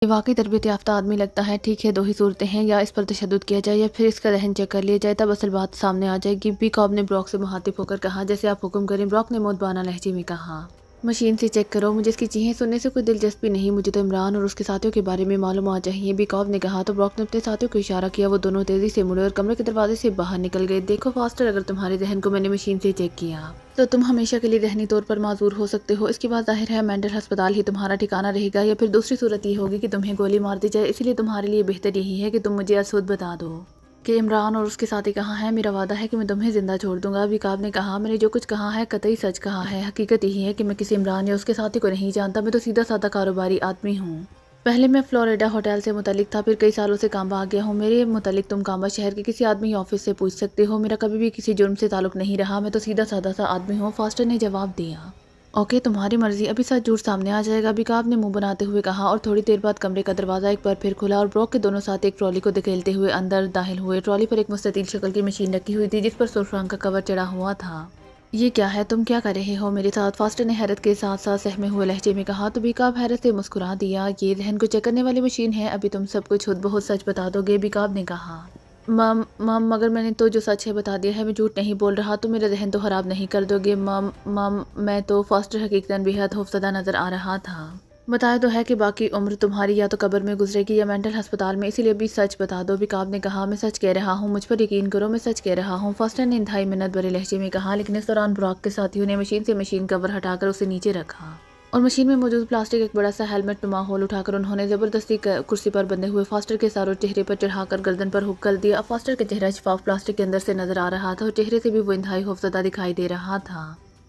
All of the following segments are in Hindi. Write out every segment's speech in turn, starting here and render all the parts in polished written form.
ये वाकई तरबियत याफ्ता आदमी लगता है। ठीक है, दो ही सूरतें हैं, या इस पर तशद्दुद किया जाए या फिर इसका रहन चेक कर लिया जाए, तब असल बात सामने आ जाएगी। बी कॉब ने ब्रॉक से मुखातिब होकर कहा, जैसे आप हुक्म करें। ब्रॉक ने मोदबाना लहजे में कहा, मशीन से चेक करो, मुझे इसकी चीखें सुनने से कोई दिलचस्पी नहीं, मुझे तो इमरान और उसके साथियों के बारे में मालूमात चाहिए। बी कॉब ने कहा तो ब्रॉक ने अपने साथियों को इशारा किया। वो दोनों तेजी से मुड़े और कमरे के दरवाजे से बाहर निकल गए। देखो फास्टर, अगर तुम्हारे जहन को मैंने मशीन से चेक किया तो तुम हमेशा के लिए ज़हनी तौर पर माजूर हो सकते हो। इसके बाद जाहिर है मेंटल अस्पताल ही तुम्हारा ठिकाना रहेगा, या फिर दूसरी सूरत ये होगी कि तुम्हें गोली मार दी जाए। इसलिए तुम्हारे लिए बेहतर यही है कि तुम मुझे असुद बता दो कि इमरान और उसके साथी कहाँ हैं। मेरा वादा है कि मैं तुम्हें जिंदा छोड़ दूंगा। विकाब ने कहा, मैंने जो कुछ कहा है कतई सच कहा है। हकीकत यही है कि मैं किसी इमरान या उसके साथी को नहीं जानता। मैं तो सीधा साधा कारोबारी आदमी हूँ। पहले मैं फ्लोरिडा होटल से मुतलिक था, फिर कई सालों से कांबा आ गया हूँ। मेरे मुतलिक तुम कांबा शहर के किसी आदमी या ऑफिस से पूछ सकते हो। मेरा कभी भी किसी जुर्म से ताल्लुक नहीं रहा। मैं तो सीधा साधा सा आदमी हूँ, फास्टर ने जवाब दिया। ओके, तुम्हारी मर्जी, अभी सच झूठ सामने आ जाएगा, बिकाब ने मुंह बनाते हुए कहा। और थोड़ी देर बाद कमरे का दरवाजा एक बार फिर खुला और ब्रॉक के दोनों साथी एक ट्रॉली को धकेलते हुए अंदर दाखिल हुए। ट्रॉली पर एक मुस्ततील शक्ल की मशीन रखी हुई थी, जिस पर सुर्ख रंग का कवर चढ़ा हुआ था। ये क्या है, तुम क्या कर रहे हो मेरे साथ? फास्टर ने हैरत के साथ साथ सहमे हुए लहजे में कहा। तो बिकाब हैरत से मुस्कुरा दिया। ये जहन को चेक करने वाली मशीन है, अभी तुम सब कुछ खुद बहुत सच बता दोगे, बिकाब ने कहा। मम मगर मैंने तो जो सच है बता दिया है, मैं झूठ नहीं बोल रहा। तो मेरा जहन तो खराब नहीं कर दोगे मम मैं तो फास्टर हकीकतन बेहद खौफजदा नजर आ रहा था। बताया तो है कि बाकी उम्र तुम्हारी या तो कब्र में गुजरेगी या मेंटल अस्पताल में, इसीलिए भी सच बता दो, बिकाब ने कहा। मैं सच कह रहा हूँ, मुझ पर यकीन करो, मैं सच कह रहा हूँ, फास्टर ने इंतहाई मिन्नत भरे लहजे में कहा। लेकिन इस दौरान ब्रॉक के साथियों ने मशीन से मशीन कवर हटाकर उसे नीचे रखा और मशीन में मौजूद प्लास्टिक एक बड़ा सा हेलमेट नुमा होल उठाकर उन्होंने जबरदस्ती कुर्सी पर बंधे हुए फास्टर के सर और चेहरे पर चढ़ाकर गर्दन पर हुक कर दिया। अब फास्टर का चेहरा शफाफ प्लास्टिक के अंदर से नजर आ रहा था और चेहरे से भी वो इंतहाई खौफजदा दिखाई दे रहा था।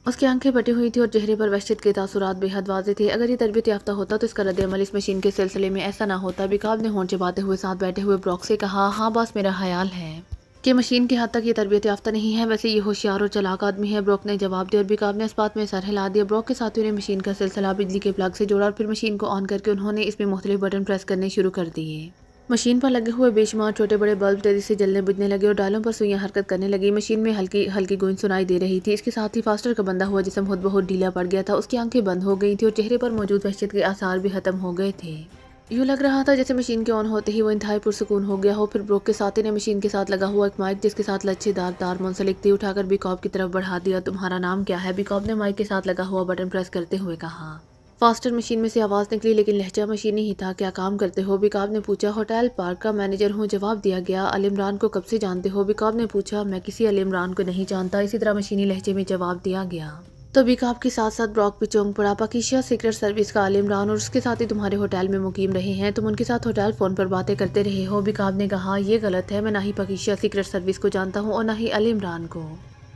उसकी आंखें फटी हुई थी और चेहरे पर वहशत के तासुरात बेहद वाज़ेह थे। अगर ये तरबियत याफ्ता होता तो इसका रद्द-ए-अमल इस मशीन के सिलसिले में ऐसा ना होता। बिकाब ने होंठ चबाते हुए साथ बैठे हुए ब्रॉक से कहा, हाँ बस मेरा ख्याल है कि मशीन की हद तक ये तरबियत याफ्ता नहीं है, वैसे ये होशियार और चालाक आदमी है, ब्रॉक ने जवाब दिया। और बिकाब ने इस बात में सर हिला दिया। ब्रॉक के साथियों ने मशीन का सिलसिला बिजली के प्लग से जोड़ा और फिर मशीन को ऑन करके उन्होंने इसमें मुख्तलिफ बटन प्रेस करने शुरू कर दिए। मशीन पर लगे हुए बेशुमार छोटे बड़े बल्ब तेजी से जलने बुझने लगे और डायलों पर सुइयां हरकत करने लगी। मशीन में हल्की हल्की गूंज सुनाई दे रही थी। इसके साथ ही फास्टर का बंधा हुआ जिस्म खुद बहुत ढीला पड़ गया था। उसकी आंखें बंद हो गई थी और चेहरे पर मौजूद वहशत के आसार भी खत्म हो गए थे। यूँ लग रहा था जैसे मशीन के ऑन होते ही वो इंतहाई पुरसुकून हो गया हो। फिर ब्रोक के साथी ने मशीन के साथ लगा हुआ एक माइक, जिसके साथ लच्छेदार तार मुंसलिक थी, उठाकर बिकॉब की तरफ बढ़ा दिया। तुम्हारा नाम क्या है? बिकॉब ने माइक के साथ लगा हुआ बटन प्रेस करते हुए कहा। फास्टर मशीन में से आवाज़ निकली, लेकिन लहजा मशीनी ही था। क्या काम करते हो? बिकॉब ने पूछा। होटल पार्क का मैनेजर हूँ, जवाब दिया गया। अल इमरान को कब से जानते हो? बिकॉब ने पूछा। मैं किसी अल इमरान को नहीं जानता, इसी तरह मशीनी लहजे में जवाब दिया गया। तो बिकाब के साथ साथ ब्रॉक भी चौंक पड़ा। पाकिस्तान सीक्रेट सर्विस का अल इमरान और उसके साथ ही तुम्हारे होटल में मुकीम रहे हैं, तुम उनके साथ होटल फ़ोन पर बातें करते रहे हो? बिकाब ने कहा, यह गलत है, मैं ना ही पाकिस्तान सीक्रेट सर्विस को जानता हूँ और ना ही अल इमरान को,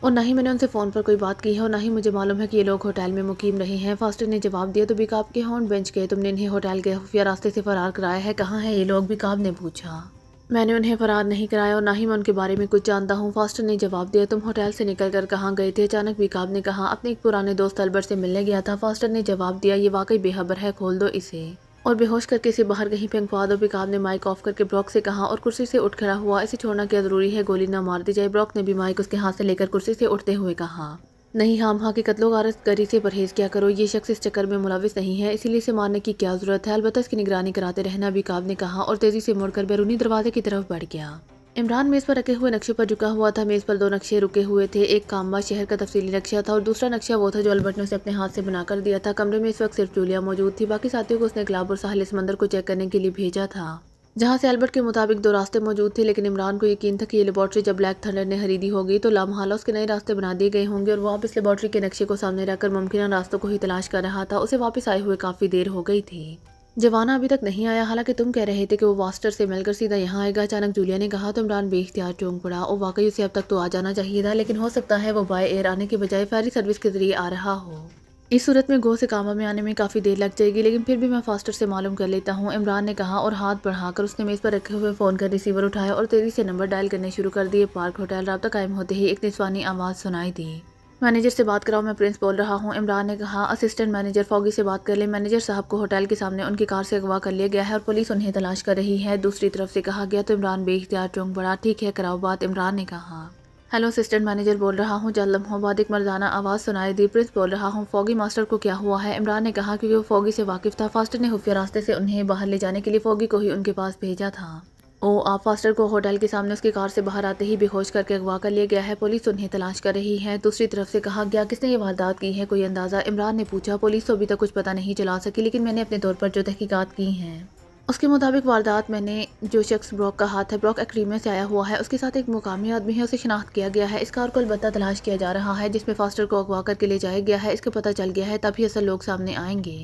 और ना ही मैंने उनसे फ़ोन पर कोई बात की है, और ना ही मुझे मालूम है कि ये लोग होटल में मुकीम रहे हैं, फास्टर ने जवाब दिया। तो बिकाब के होंठ बेंच गए। तुमने इन्हें होटल के खुफिया रास्ते से फरार कराया है, कहाँ है ये लोग? बिकाब ने पूछा। मैंने उन्हें फरार नहीं कराया और ना ही मैं उनके बारे में कुछ जानता हूँ, फास्टर ने जवाब दिया। तुम होटल से निकलकर कहाँ गए थे? अचानक बिकाब ने कहा। अपने एक पुराने दोस्त अल्बर्ट से मिलने गया था, फास्टर ने जवाब दिया। ये वाकई बेखबर है, खोल दो इसे और बेहोश करके इसे बाहर कहीं फेंकवा दो, बिकाब ने माइक ऑफ करके ब्रॉक से कहा और कुर्सी से उठ खड़ा हुआ। इसे छोड़ना क्या जरूरी है, गोली ना मार दी जाए? ब्रॉक ने भी माइक उसके हाथ से लेकर कुर्सी से उठते हुए कहा। नहीं, हम हाँ की कत्लो गारत गरी से परहेज क्या करो, ये शख्स इस चक्कर में मुलविस नहीं है, इसीलिए इसे मारने की क्या जरूरत है, अलबत्ता इसकी निगरानी कराते रहना, बिकाब ने कहा और तेजी से मुड़कर बैरूनी दरवाजे की तरफ बढ़ गया। इमरान मेज़ पर रखे हुए नक्शे पर झुका हुआ था। मेज़ पर दो नक्शे रुके हुए थे। एक काम्बा शहर का तफसीली नक्शा था और दूसरा नक्शा वो था जो अल्बर्ट ने उसे अपने हाथ से बनाकर दिया था। कमरे में इस वक्त सिर्फ जूलिया मौजूद थी। बाकी साथियों को उसने ग्लाब और साहिल समंदर को चेक करने के लिए भेजा था, जहां से अल्बर्ट के मुताबिक दो रास्ते मौजूद थे। लेकिन इमरान को यकीन था कि ये लेबॉर्ट्री जब ब्लैक थंडर ने खरीदी होगी तो लामहला उसके नए रास्ते बना दिए गए होंगे और वो अब इस लेबॉर्ट्री के नक्शे को सामने रखकर मुमकिन रास्तों को ही तलाश कर रहा था। उसे वापस आए हुए काफ़ी देर हो गई थी। जवाना अभी तक नहीं आया, हालांकि तुम कह रहे थे कि वो वास्टर से मिलकर सीधा यहाँ आएगा, अचानक जूलिया ने कहा। तो इमरान बेइख्तियार चौंक पड़ा और वाकई उसे अब तक तो आ जाना चाहिए था, लेकिन हो सकता है वो बाय एयर आने के बजाय फेरी सर्विस के जरिए आ रहा हो। इस सूरत में गो से कामा में आने में काफ़ी देर लग जाएगी, लेकिन फिर भी मैं फास्टर से मालूम कर लेता हूँ, इमरान ने कहा और हाथ बढ़ाकर उसने मेज़ पर रखे हुए फ़ोन का रिसीवर उठाया और तेज़ी से नंबर डायल करने शुरू कर दिए। पार्क होटल राब्ता कायम होते ही एक निस्वानी आवाज़ सुनाई दी। मैनेजर से बात कराओ, मैं प्रिंस बोल रहा हूँ, इमरान ने कहा। असिस्टेंट मैनेजर फॉगी से बात कर ले, मैनेजर साहब को होटल के सामने उनकी कार से अगवा कर लिया गया है और पुलिस उन्हें तलाश कर रही है, दूसरी तरफ से कहा गया। तो इमरान बेइख्तियार चौंक पड़ा। ठीक है, कराओ बात, इमरान ने कहा। हेलो, असिस्टेंट मैनेजर बोल रहा हूँ। चंद लम्हों बाद एक मर्दाना आवाज़ सुनाई दी। प्रिंस बोल रहा हूँ, फॉगी मास्टर को क्या हुआ है? इमरान ने कहा क्योंकि वो फॉगी से वाकिफ था। फास्टर ने खुफिया रास्ते से उन्हें बाहर ले जाने के लिए फॉगी को ही उनके पास भेजा था। आप फास्टर को होटल के सामने उसकी कार से बाहर आते ही बेहोश करके अगवा कर लिया गया है। पुलिस उन्हें तलाश कर रही है। दूसरी तरफ से कहा गया, किसने ये वारदात की है, कोई अंदाज़ा? इमरान ने पूछा। पुलिस तो अभी तक कुछ पता नहीं चला सकी, लेकिन मैंने अपने तौर पर जो तहकीकात की हैं उसके मुताबिक वारदात मैंने जो शख्स ब्रॉक का हाथ है, ब्रॉक एक्रीमे से आया हुआ है, उसके साथ एक मुकामी आदमी है, उसे शिनाख्त किया गया है। इस कार को अलबत्ता तलाश किया जा रहा है जिसमें फास्टर को अगवा करके ले जाया गया है। इसका पता चल गया है तभी असल लोग सामने आएंगे।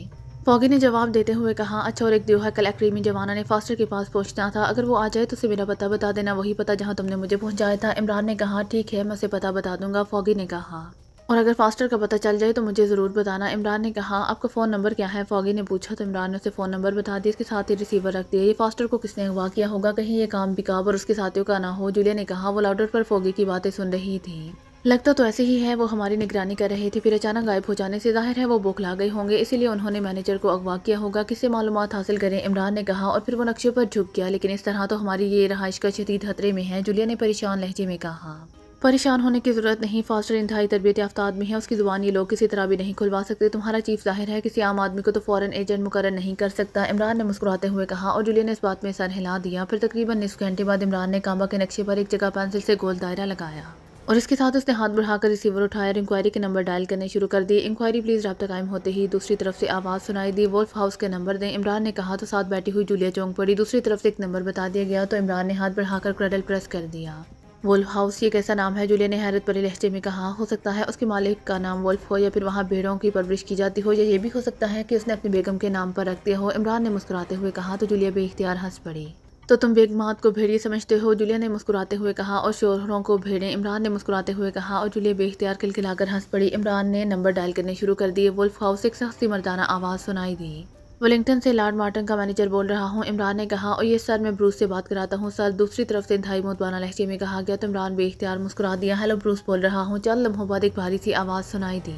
फॉगी ने जवाब देते हुए कहा, अच्छा, और एक दियो है, कल एक्रीमी जवाना ने फास्टर के पास पहुंचना था। अगर वो आ जाए तो उसे मेरा पता बता देना, वही पता जहां तुमने मुझे पहुंचाया था। इमरान ने कहा, ठीक है, मैं उसे पता बता दूंगा। फॉगी ने कहा, और अगर फास्टर का पता चल जाए तो मुझे ज़रूर बताना। इमरान ने कहा, आपका फ़ोन नंबर क्या है? फॉगी ने पूछा तो इमरान ने उसे फ़ोन नंबर बता दिया। इसके साथ ही रिसीवर रख दिया। ये फास्टर को किसने अगवा किया होगा? कहीं ये काम बिकाब और उसके साथियों का ना हो? जूलिया ने कहा। वो लाउडर पर फॉगी की बातें सुन रही थी। लगता तो ऐसे ही है, वो हमारी निगरानी कर रहे थे, फिर अचानक गायब हो जाने से जाहिर है वो बौखला गए होंगे, इसीलिए उन्होंने मैनेजर को अगवा किया होगा। किससे मालूमात हासिल करें? इमरान ने कहा, और फिर वो नक्शे पर झुक गया। लेकिन इस तरह तो हमारी ये रहाइश का शदीद खतरे में है, जूलिया ने परेशान लहजे में कहा। परेशान होने की ज़रूरत नहीं, फास्टर इंतहाई तरबियत याफ्ता आदमी है, उसकी ज़ुबान ये लोग किसी तरह भी नहीं खुलवा सकते। तुम्हारा चीफ जाहिर है किसी आम आदमी को तो फ़ौरन एजेंट मुकर्रर नहीं कर सकता। इमरान ने मुस्कुराते हुए कहा, और जूलिया ने इस बात में सर हिला दिया। फिर तकरीबन निस्फ घंटे बाद इमरान ने कांबा के नक्शे पर एक जगह पेंसिल से गोल दायरा लगाया और इसके साथ उसने हाथ बढ़ाकर रिसीवर उठाया और इंक्वायरी के नंबर डायल करने शुरू कर दिए। इंक्वायरी प्लीज़, रब्ता कायम होते ही दूसरी तरफ से आवाज़ सुनाई दी, वोल्फ हाउस के नंबर दें। इमरान ने कहा तो साथ बैठी हुई जूलिया चौंक पड़ी। दूसरी तरफ से एक नंबर बता दिया गया तो इमरान ने हाथ बढ़ाकर क्रडल प्रेस कर दिया। वोल्फ हाउस, ये कैसा नाम है? जूलिया ने हैरत भरे लहजे में कहा। हो सकता है उसके मालिक का नाम वोल्फ हो, या फिर वहाँ भेड़ों की परवरिश की जाती हो, या ये भी हो सकता है कि उसने अपनी बेगम के नाम पर रख दिया हो। इमरान ने मुस्कुराते हुए कहा तो जूलिया बेइख्तियार हंस पड़ी। तो तुम बेगमात को भेड़िए समझते हो? जूलिया ने मुस्कुराते हुए कहा। और शोहरों को भेड़ें? इमरान ने मुस्कुराते हुए कहा, और जूलिया बेइख्तियार खिलखिलाकर हंस पड़ी। इमरान ने नंबर डायल करने शुरू कर दिए। वोल्फ हाउस, एक सख्ती मर्दाना आवाज़ सुनाई दी। वेलिंगटन से लॉर्ड मार्टन का मैनेजर बोल रहा हूँ, इमरान ने कहा। और ये सर, मैं ब्रूस से बात कराता हूँ। सर, दूसरी तरफ से इंतहाई मुतवाना लहजे में कहा गया तो इमरान बेइख्तियार मुस्कुरा दिया। हेलो, ब्रूस बोल रहा हूँ। चंद लम्हों बाद एक भारी सी आवाज़ सुनाई दी।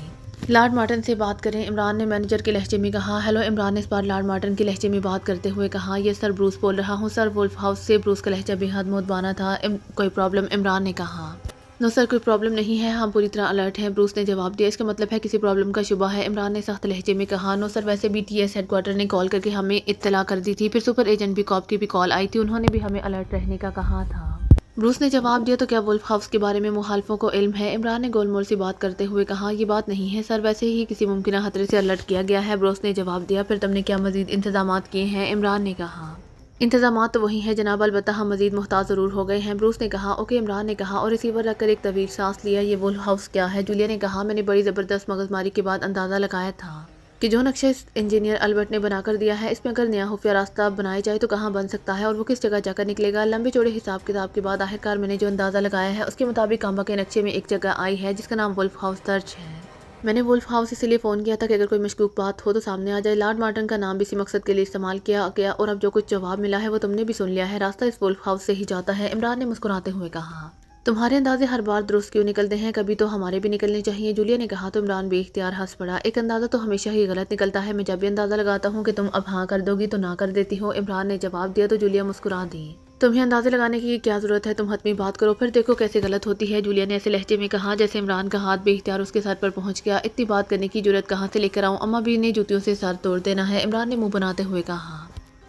लॉर्ड मार्टन से बात करें, इमरान ने मैनेजर के लहजे में कहा। हेलो, इमरान ने इस बार लॉर्ड मार्टन के लहजे में बात करते हुए कहा। यस सर, ब्रूस बोल रहा हूँ। सर, वुल्फ हाउस से। ब्रूस का लहजा बेहद मुतवाना था। कोई प्रॉब्लम? इमरान ने कहा। नो सर, कोई प्रॉब्लम नहीं है, हम पूरी तरह अलर्ट हैं, ब्रूस ने जवाब दिया। इसका मतलब है किसी प्रॉब्लम का शुबा है? इमरान ने सख्त लहजे में कहा। नो सर, वैसे भी टीएस हेडक्वार्टर ने कॉल करके हमें इत्तला कर दी थी, फिर सुपर एजेंट बिकॉप की भी कॉल आई थी, उन्होंने भी हमें अलर्ट रहने का कहा था। ब्रूस ने जवाब दिया। तो क्या वुल्फ हाउस के बारे में मुखालफों को इल्म है? इमरान ने गोलमोल सी बात करते हुए कहा। ये बात नहीं है सर, वैसे ही किसी मुमकिन खतरे से अलर्ट किया गया है, ब्रूस ने जवाब दिया। फिर तुमने क्या मजीद इंतजामात किए हैं? इमरान ने कहा। इंतजामात तो वही है जनाब, अलबत्ता हम मजीद मुहताज ज़रूर हो गए हैं, ब्रूस ने कहा। ओके, इमरान ने कहा और रिसीवर रखकर एक तवील सांस लिया। ये वुल्फ हाउस क्या है? जूलिया ने कहा। मैंने बड़ी ज़बरदस्त मगजमारी के बाद अंदाज़ा लगाया था कि जो नक्शा इस इंजीनियर अल्बर्ट ने बनाकर दिया है, इसमें अगर नया खुफिया रास्ता बनाया जाए तो कहाँ बन सकता है और वो किस जगह जाकर निकलेगा। लंबे चौड़े हिसाब किताब के बाद आखिरकार मैंने जो अंदाज़ा लगाया है उसके मुताबिक कांबा के नक्शे में एक जगह आई है जिसका नाम वुल्फ हाउस दर्ज है। मैंने वुल्फ हाउस इसलिए फ़ोन किया था कि अगर कोई मशकूक बात हो तो सामने आ जाए। लॉर्ड मार्टन का नाम भी इसी मकसद के लिए इस्तेमाल किया गया और अब जो कुछ जवाब मिला है वो तुमने भी सुन लिया है। रास्ता इस वुल्फ हाउस से ही जाता है, इमरान ने मुस्कुराते हुए कहा। तुम्हारे अंदाजे हर बार दुरुस्त क्यों निकलते हैं? कभी तो हमारे भी निकलने चाहिए, जूलिया ने कहा। तो इमरान बेइख्तियार हंस पड़ा। एक अंदाज़ा तो हमेशा ही गलत निकलता है, मैं जब भी अंदाज़ा लगाता हूँ कि तुम अब हाँ कर दोगी तो ना कर देती हो, इमरान ने जवाब दिया। तो जूलिया मुस्कुरा दी। तुम्हें अंदाजे लगाने की क्या ज़रूरत है, तुम हतमी बात करो, फिर देखो कैसे गलत होती है, जूलिया ने ऐसे लहजे में कहा जैसे इमरान का हाथ बेइख्तियार उसके सर पर पहुंच गया। इतनी बात करने की जरूरत कहाँ से लेकर आऊँ? अम्मा भी ने जूतियों से सर तोड़ देना है, इमरान ने मुंह बनाते हुए कहा।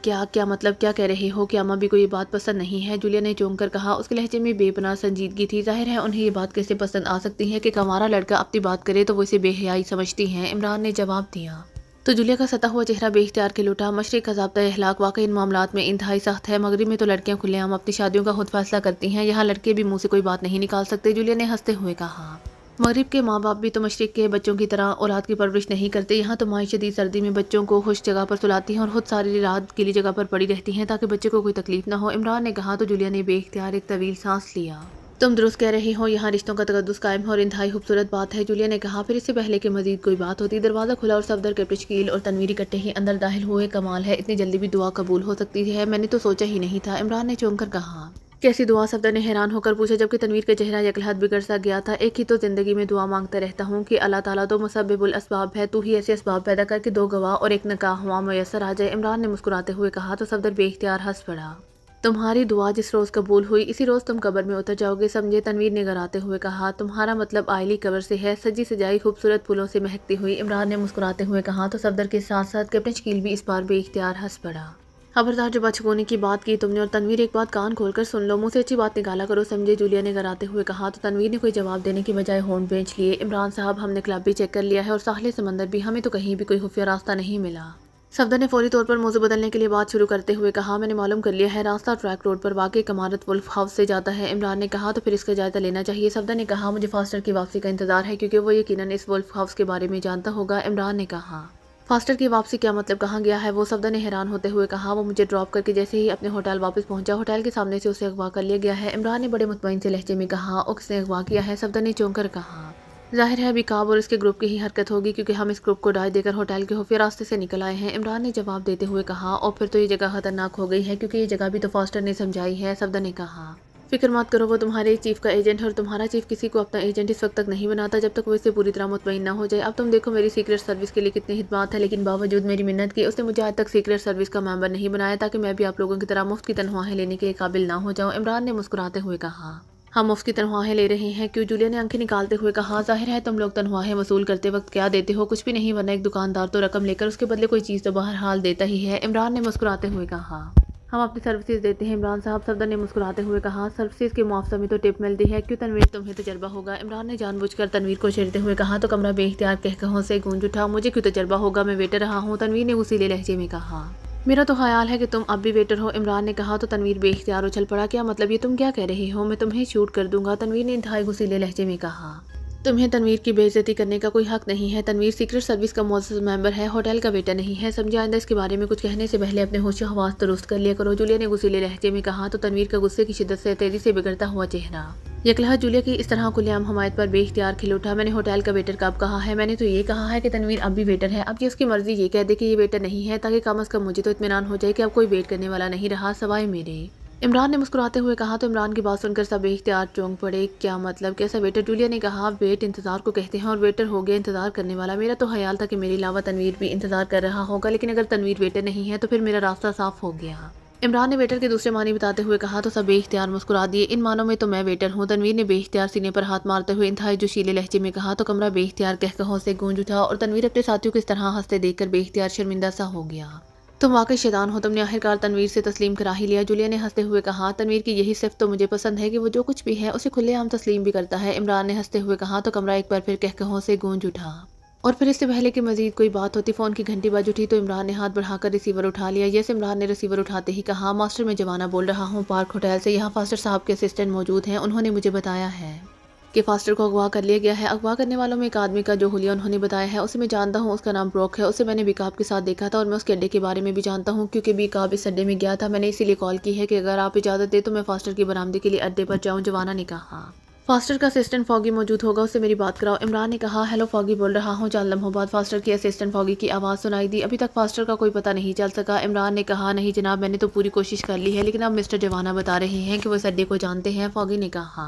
क्या क्या मतलब, क्या कह रहे हो? क्या अम्मा भी को ये बात पसंद नहीं है? जूलिया ने चौंक कर कहा। उसके लहजे में बेपनाह संजीदगी थी। जाहिर है उन्हें ये बात कैसे पसंद आ सकती है कि कंवारा लड़का अपनी बात करे तो वो इसे बेहयाई समझती हैं, इमरान ने जवाब दिया। तो जूलिया का सता हुआ चेहरा बेइख्तियार खिल उठा। मशरिक का ज़ाब्ता अखलाक वाकई इन मामलात में इंतहाई सख्त है। मगरिब में तो लड़कियां खुलेआम अपनी शादियों का खुद फैसला करती हैं, यहाँ लड़के भी मुंह से कोई बात नहीं निकाल सकते, जूलिया ने हंसते हुए कहा। मगरिब के माँ बाप भी तो मशरिक के बच्चों की तरह औलाद की परवरिश नहीं करते। यहाँ तो माई शदीद सर्दी में बच्चों को खुश जगह पर सुलाती हैं और खुद सारी रात गीली जगह पर पड़ी रहती हैं ताकि बच्चे को कोई तकलीफ ना हो, इमरान ने कहा। तो जूलिया ने बेइख्तियार एक तवील सांस लिया। तुम दुरुस्त कह रही हो, यहाँ रिश्तों का तकद्दुस कायम है और इंतहाई खूबसूरत बात है, जूलिया ने कहा। फिर इससे पहले कि मजीद कोई बात होती, दरवाज़ा खुला और सफदर के प्रिशकील और तनवीर इकट्ठे ही अंदर दाखिल हुए। कमाल है, इतनी जल्दी भी दुआ कबूल हो सकती है, मैंने तो सोचा ही नहीं था, इमरान ने चौंक कर कहा। कैसी दुआ? सफदर ने हैरान होकर पूछा, जबकि तनवीर का चेहरा यकलहत बिगड़ सा गया था। एक ही तो ज़िंदगी में दुआ मांगता रहता हूँ कि अल्लाह ताला तो मुसब्बिबुल असबाब है, तू ही ऐसे असबाब पैदा करके दो गवाह और एक निकाह हुआ मैसर आ जाए, इमरान ने मुस्कुराते हुए कहा। तो सफदर बेइख्तियार हंस पड़ा। तुम्हारी दुआ जिस रोज़ कबूल हुई इसी रोज़ तुम कब्र में उतर जाओगे, समझे, तनवीर ने घराते हुए कहा। तुम्हारा मतलब आयली कब्र से है, सजी सजाई खूबसूरत फूलों से महकती हुई, इमरान ने मुस्कुराते हुए कहा। तो सफदर के साथ साथ कैप्टन शकील भी इस बार बेइख्तियार हंस पड़ा। खबरदार, जब बचकोने की बात की तुमने और तनवीर, एक बात कान खोलकर सुन लो, मुँह से अच्छी बात निकाला करो, समझे, जूलिया ने घराते हुए कहा। तो तनवीर ने कोई जवाब देने की बजाय होंठ बेंच लिए। इमरान साहब, हमने क्लब भी चेक कर लिया है और साहिल समंदर भी, हमें तो कहीं भी कोई खुफिया रास्ता नहीं मिला। सफदर ने फौरी तौर पर मौजू बदलने के लिए बात शुरू करते हुए कहा। मैंने मालूम कर लिया है, रास्ता ट्रैक रोड पर वाकई एक इमारत वुल्फ हाउस से जाता है। इमरान ने कहा। तो फिर इसका जायजा लेना चाहिए। सफदर ने कहा। मुझे फास्टर की वापसी का इंतजार है क्योंकि वो यकीनन इस वुल्फ हाउस के बारे में जानता होगा। इमरान ने कहा। फास्टर की वापसी क्या मतलब, कहाँ गया है वो, सफदर ने हैरान होते हुए कहा। वो मुझे ड्रॉप करके जैसे ही अपने होटल वापस पहुंचा, होटल के सामने से उसे अगवा कर लिया गया है। इमरान ने बड़े मुतमईन से लहजे में कहा। और किसने अगवा किया है, सफदर ने चौंक कर कहा। जाहिर है अभी काब और इसके ग्रुप की ही हरकत होगी क्योंकि हम इस ग्रुप को डाय देकर होटल के खुफिया रास्ते से निकल आए हैं। इमरान ने जवाब देते हुए कहा। और फिर तो ये जगह खतरनाक हो गई है क्योंकि ये जगह भी तो फास्टर ने समझाई है, सफदर ने कहा। फिक्र मत करो, वो तुम्हारे चीफ का एजेंट है और तुम्हारा चीफ किसी को अपना एजेंट इस वक्त तक नहीं बनाता जब तक वो इससे पूरी तरह मुतमईन ना हो जाए। अब तुम देखो मेरी सीक्रेट सर्विस के लिए कितनी हिदमात है, लेकिन बावजूद मेरी मिन्नत की उसने मुझे आज तक सीक्रेट सर्विस का मेंबर नहीं बनाया ताकि मैं भी आप लोगों की तरह मुफ्त की तनख्वाहें लेने के काबिल ना हो जाऊँ। इमरान ने मुस्कुराते हुए कहा। हम मुफ्त की तनख्वाहें ले रहे हैं क्यों, जूलिया ने आंखें निकालते हुए कहा। जाहिर है तुम लोग तनख्वाहें वसूल करते वक्त क्या देते हो, कुछ भी नहीं, वरना एक दुकानदार तो रकम लेकर उसके बदले कोई चीज़ तो बहरहाल देता ही है। इमरान ने मुस्कुराते हुए कहा। हम अपनी सर्विसेज देते हैं इमरान साहब, सफदर ने मुस्कुराते हुए कहा। सर्विसेज के मुआवजा में तो टिप मिलती है, क्यों तनवीर, तुम्हें तजर्बा होगा। इमरान ने जानबूझकर तनवीर को छेड़ते हुए कहा। तो कमरा बेइख्तियार कहकहों से गूंज उठा। मुझे क्यों तजर्बा होगा, मैं वेटर रहा हूँ, तनवीर ने उसीले लहजे में कहा। मेरा तो ख्याल है कि तुम अब भी वेटर हो, इमरान ने कहा। तो तनवीर बेइख्तियार उछल पड़ा। क्या मतलब, ये तुम क्या कह रही हो, मैं तुम्हें शूट कर दूंगा, तनवीर ने इंतहाई गुस्सीले लहजे में कहा। तुम्हें तनवीर की बेइज्जती करने का कोई हक नहीं है। तनवीर सीक्रेट सर्विस का मौजूद मेंबर है, होटल का वेटर नहीं है, समझे। आइंदा इसके बारे में कुछ कहने से पहले अपने होश हवास दुरुस्त कर लिया करो, जूलिया ने गुस्सीले लहजे में कहा। तो तनवीर का गुस्से की शिद्दत से तेजी से बिगड़ता हुआ चेहरा यकलहा जूलिया की इस तरह खुलेआम हमायत पर बेइख्तियार खिल उठा। मैंने होटल का वेटर कब कहा है, मैंने तो ये कहा है कि तनवीर अब भी वेटर है। अब ये उसकी मर्जी ये कह दे कि ये वेटर नहीं है ताकि कम अज कम मुझे तो इत्मीनान हो जाए कि अब कोई वेट करने वाला नहीं रहा सवाए मेरे। इमरान ने मुस्कुराते हुए कहा। तो इमरान की बात सुनकर सब बेइख्तियार चौंक पड़े। क्या मतलब, कैसा वेटर, जूलिया ने कहा। वेट इंतजार को कहते हैं और वेटर हो गया इंतजार करने वाला। मेरा तो ख्याल था कि मेरे अलावा तनवीर भी इंतजार कर रहा होगा, लेकिन अगर तनवीर वेटर नहीं है तो फिर मेरा रास्ता साफ हो गया। इमरान ने वेटर के दूसरे मानी बताते हुए कहा। तो सब बेइख्तियार मुस्कुरा दिए। इन मानों में तो मैं वेटर हूँ, तनवीर ने बेइख्तियार सीने पर हाथ मारते हुए इंतहाई जोशीले लहजे में कहा। तो कमरा बेइख्तियार कहकहों से गूंज उठा और तनवीर अपने साथियों को इस तरह हंसते देखकर बेइख्तियार शर्मिंदा सा हो गया। तुम वाकई शैतान हो, तुमने आखिरकार तनवीर से तस्लीम करा ही लिया, जूलिया ने हंसते हुए कहा। तनवीर की यही सिर्फ तो मुझे पसंद है कि वो जो कुछ भी है उसे खुलेआम तस्लीम भी करता है, इमरान ने हंसते हुए कहा। तो कमरा एक बार फिर कहकहों से गूंज उठा। और फिर इससे पहले कि मजीद कोई बात होती फ़ोन की घंटी बज उठी। तो इमरान ने हाथ बढ़ाकर रिसीवर उठा लिया। यस, इमरान ने रिसीवर उठाते ही कहा। मास्टर, मैं जवाना बोल रहा हूँ पार्क होटल से, यहाँ फास्टर साहब के असिस्टेंट मौजूद हैं, उन्होंने मुझे बताया है कि फास्टर को अगवा कर लिया गया है। अगवा करने वालों में एक आदमी का जो हुलिया उन्होंने बताया है उसे मैं जानता हूँ, उसका नाम ब्रॉक है, उसे मैंने बीकाब के साथ देखा था और मैं उसके अड्डे के बारे में भी जानता हूँ क्योंकि बीकाब इस अड्डे में गया था। मैंने इसीलिए कॉल की है कि अगर आप इजाज़त दे तो मैं फास्टर की बरामदगी के लिए अड्डे पर जाऊँ, जवाना ने कहा। फास्टर का असिस्टेंट फॉगी मौजूद होगा, उससे मेरी बात कराओ, इमरान ने कहा। हेलो फॉगी बोल रहा हूँ। चंद लम्हों बाद फास्टर की असिस्टेंट फॉगी की आवाज़ सुनाई दी। अभी तक फास्टर का कोई पता नहीं चल सका, इमरान ने कहा। नहीं जनाब, मैंने तो पूरी कोशिश कर ली है, लेकिन अब मिस्टर जवाना बता रहे हैं कि वो इस अड्डे को जानते हैं, फॉगी ने कहा।